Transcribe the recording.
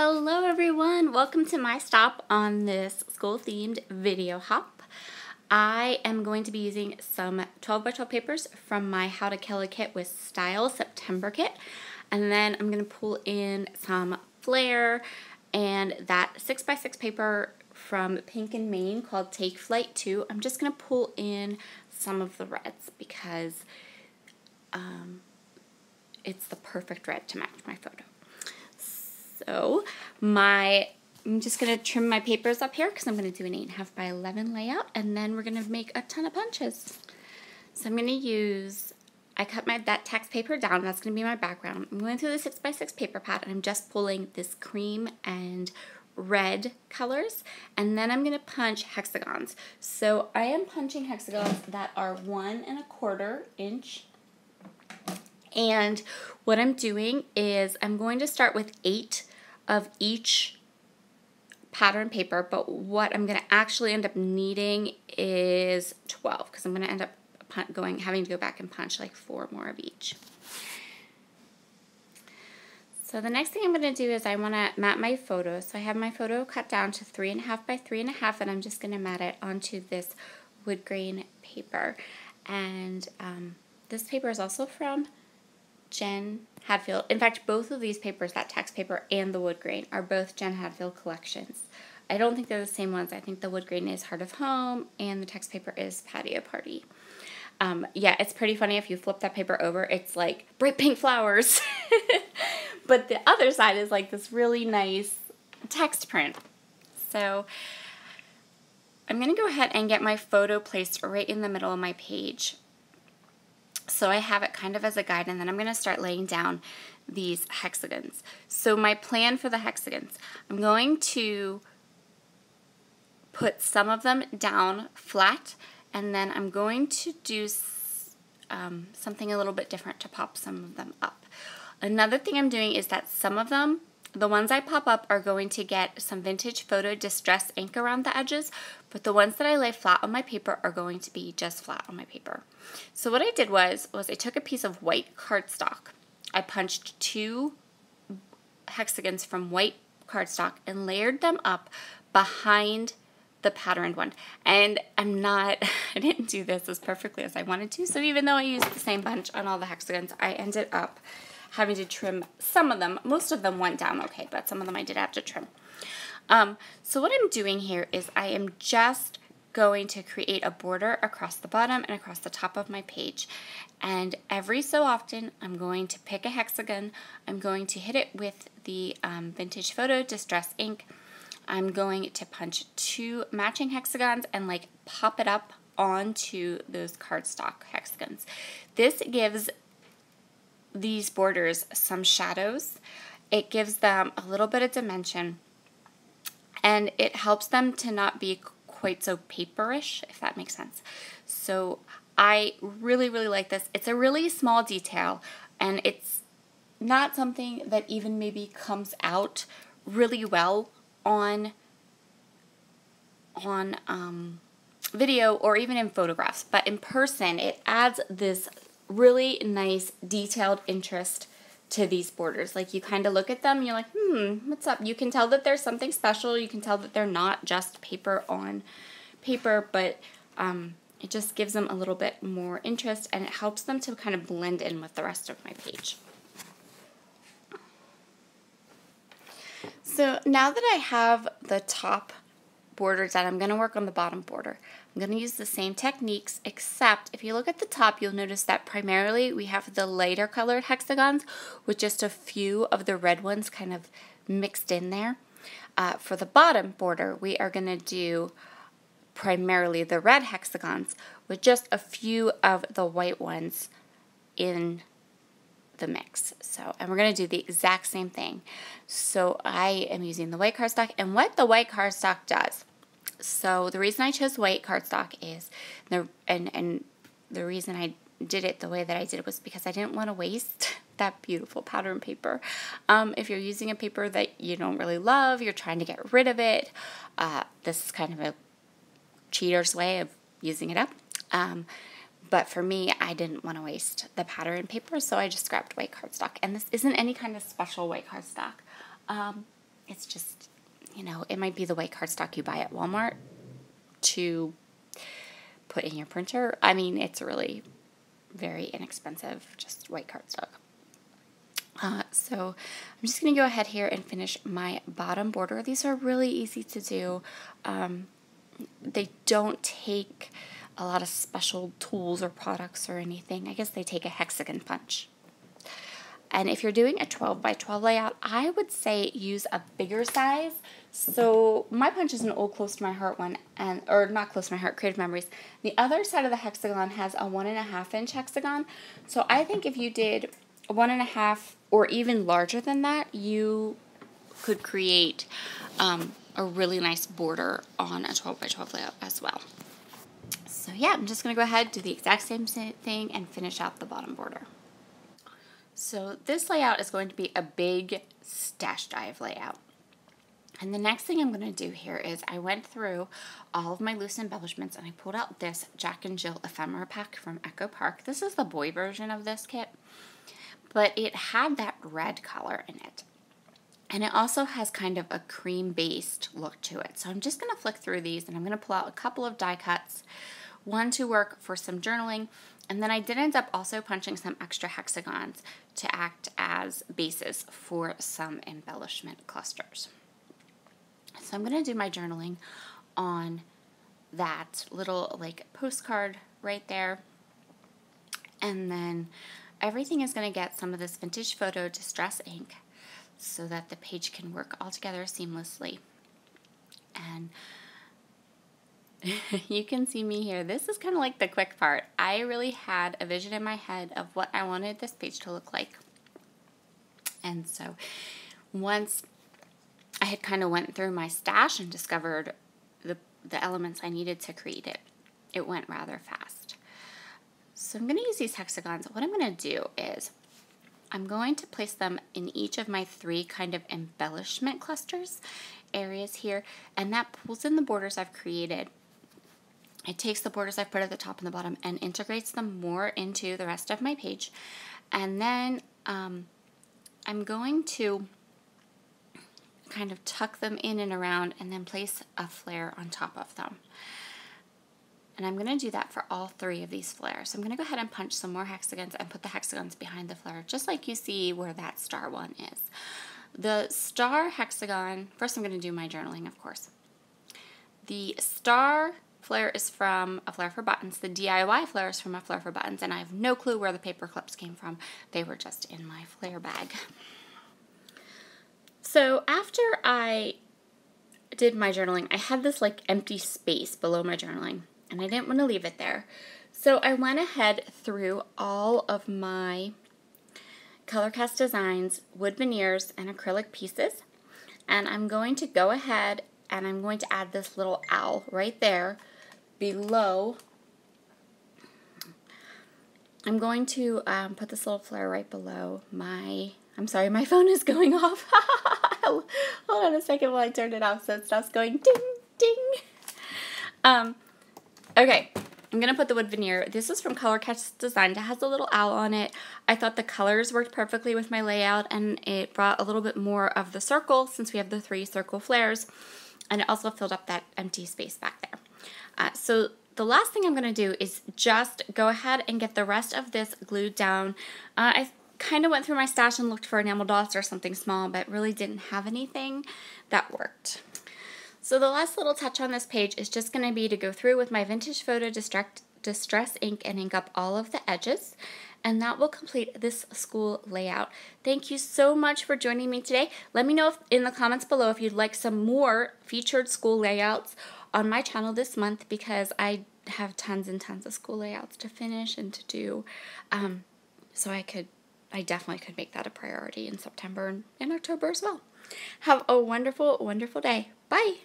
Hello everyone, welcome to my stop on this school-themed video hop. I am going to be using some 12 by 12 papers from my H2KAKWS Style September kit, and then I'm going to pull in some Flair and that 6 by 6 paper from Pink and Maine called Take Flight 2. I'm just going to pull in some of the reds because it's the perfect red to match my photo. So I'm just going to trim my papers up here because I'm going to do an 8.5 by 11 layout, and then we're going to make a ton of punches. So I'm going to use, I cut that text paper down, that's going to be my background. I'm going through the 6 by 6 paper pad, and I'm just pulling this cream and red colors, and then I'm going to punch hexagons. So I am punching hexagons that are 1 1/4 inch. And what I'm doing is I'm going to start with 8 of each pattern paper, but what I'm going to actually end up needing is 12 because I'm going to end up having to go back and punch like 4 more of each. So the next thing I'm going to do is I want to mat my photo. So I have my photo cut down to 3.5 by 3.5, and I'm just going to mat it onto this wood grain paper. And this paper is also from Jen Hadfield. In fact, both of these papers, that text paper and the wood grain, are both Jen Hadfield collections. I don't think they're the same ones. I think the wood grain is Heart of Home and the text paper is Patio Party. Yeah, it's pretty funny if you flip that paper over, it's like bright pink flowers. But the other side is like this really nice text print. So I'm going to go ahead and get my photo placed right in the middle of my page, so I have it kind of as a guide, and then I'm going to start laying down these hexagons. So my plan for the hexagons, I'm going to put some of them down flat, and then I'm going to do something a little bit different to pop some of them up. Another thing I'm doing is that some of them, the ones I pop up, are going to get some vintage photo distress ink around the edges, but the ones that I lay flat on my paper are going to be just flat on my paper. So what I did was I took a piece of white cardstock. I punched 2 hexagons from white cardstock and layered them up behind the patterned one. And I didn't do this as perfectly as I wanted to, so even though I used the same bunch on all the hexagons, I ended up having to trim some of them. Most of them went down okay, but some of them I did have to trim. So what I'm doing here is I am just going to create a border across the bottom and across the top of my page. And every so often, I'm going to pick a hexagon. I'm going to hit it with the Vintage Photo Distress ink. I'm going to punch 2 matching hexagons and like pop it up onto those cardstock hexagons. This gives these borders some shadows. It gives them a little bit of dimension, and it helps them to not be quite so paperish, if that makes sense. So I really, really like this. It's a really small detail, and it's not something that even maybe comes out really well on video or even in photographs, but in person it adds this really nice detailed interest to these borders. Like, you kind of look at them and you're like, what's up? You can tell that there's something special. You can tell that they're not just paper on paper, but it just gives them a little bit more interest, and it helps them to kind of blend in with the rest of my page. So now that I have the top border done, I'm going to work on the bottom border. I'm going to use the same techniques, except if you look at the top, you'll notice that primarily we have the lighter colored hexagons with just a few of the red ones kind of mixed in there. For the bottom border, we are going to do primarily the red hexagons with just a few of the white ones in the mix. So, and we're going to do the exact same thing. So I am using the white cardstock, and what the white cardstock does, so the reason I chose white cardstock is, and the reason I did it the way that I did was because I didn't want to waste that beautiful pattern paper. If you're using a paper that you don't really love, you're trying to get rid of it, this is kind of a cheater's way of using it up. But for me, I didn't want to waste the pattern paper, so I just grabbed white cardstock. And this isn't any kind of special white cardstock. it's just, you know, it might be the white cardstock you buy at Walmart to put in your printer. I mean, it's really very inexpensive, just white cardstock. So I'm just going to go ahead here and finish my bottom border. These are really easy to do. They don't take a lot of special tools or products or anything. I guess they take a hexagon punch. And if you're doing a 12 by 12 layout, I would say use a bigger size. So my punch is an old Close to My Heart one, or not Close to My Heart, Creative Memories. The other side of the hexagon has a 1.5 inch hexagon. So I think if you did 1.5 or even larger than that, you could create a really nice border on a 12 by 12 layout as well. So yeah, I'm just going to go ahead, do the exact same thing, and finish out the bottom border. So this layout is going to be a big stash dive layout. And the next thing I'm going to do here is I went through all of my loose embellishments and I pulled out this Jack and Jill ephemera pack from Echo Park. This is the boy version of this kit, but it had that red color in it. And it also has kind of a cream-based look to it. So I'm just going to flick through these and I'm going to pull out a couple of die cuts, one to work for some journaling, and then I did end up also punching some extra hexagons to act as bases for some embellishment clusters. So I'm going to do my journaling on that little like postcard right there. And then everything is going to get some of this vintage photo distress ink so that the page can work all together seamlessly. And you can see me here. This is kind of like the quick part. I really had a vision in my head of what I wanted this page to look like. And so once I had kind of went through my stash and discovered the elements I needed to create it, it went rather fast. So I'm going to use these hexagons. What I'm going to do is I'm going to place them in each of my 3 kind of embellishment clusters areas here, and that pulls in the borders I've created. It takes the borders I've put at the top and the bottom and integrates them more into the rest of my page. And then I'm going to kind of tuck them in and around and then place a flare on top of them. And I'm going to do that for all 3 of these flares. So I'm going to go ahead and punch some more hexagons and put the hexagons behind the flare, just like you see where that star one is. The star hexagon, first I'm going to do my journaling, of course. The star flare is from a Flare for Buttons. The DIY flare is from a Flare for Buttons, and I have no clue where the paper clips came from. They were just in my flare bag. So after I did my journaling, I had this like empty space below my journaling, and I didn't want to leave it there. So I went ahead through all of my ColorCast Designs wood veneers and acrylic pieces, and I'm going to go ahead and I'm going to add this little owl right there below. I'm going to put this little flare right below my, I'm sorry, my phone is going off. Hold on a second while I turn it off so it stops going ding, ding. Okay, I'm going to put the wood veneer. This is from ColorCast Design. It has a little owl on it. I thought the colors worked perfectly with my layout, and it brought a little bit more of the circle since we have the 3 circle flares, and it also filled up that empty space back there. So the last thing I'm going to do is just go ahead and get the rest of this glued down. I kind of went through my stash and looked for enamel dots or something small, but really didn't have anything that worked. So the last little touch on this page is just going to be to go through with my vintage photo distress ink and ink up all of the edges, and that will complete this school layout. Thank you so much for joining me today. Let me know in the comments below if you'd like some more featured school layouts on my channel this month, because I have tons and tons of school layouts to finish and to do. So I definitely could make that a priority in September and in October as well. Have a wonderful, wonderful day. Bye.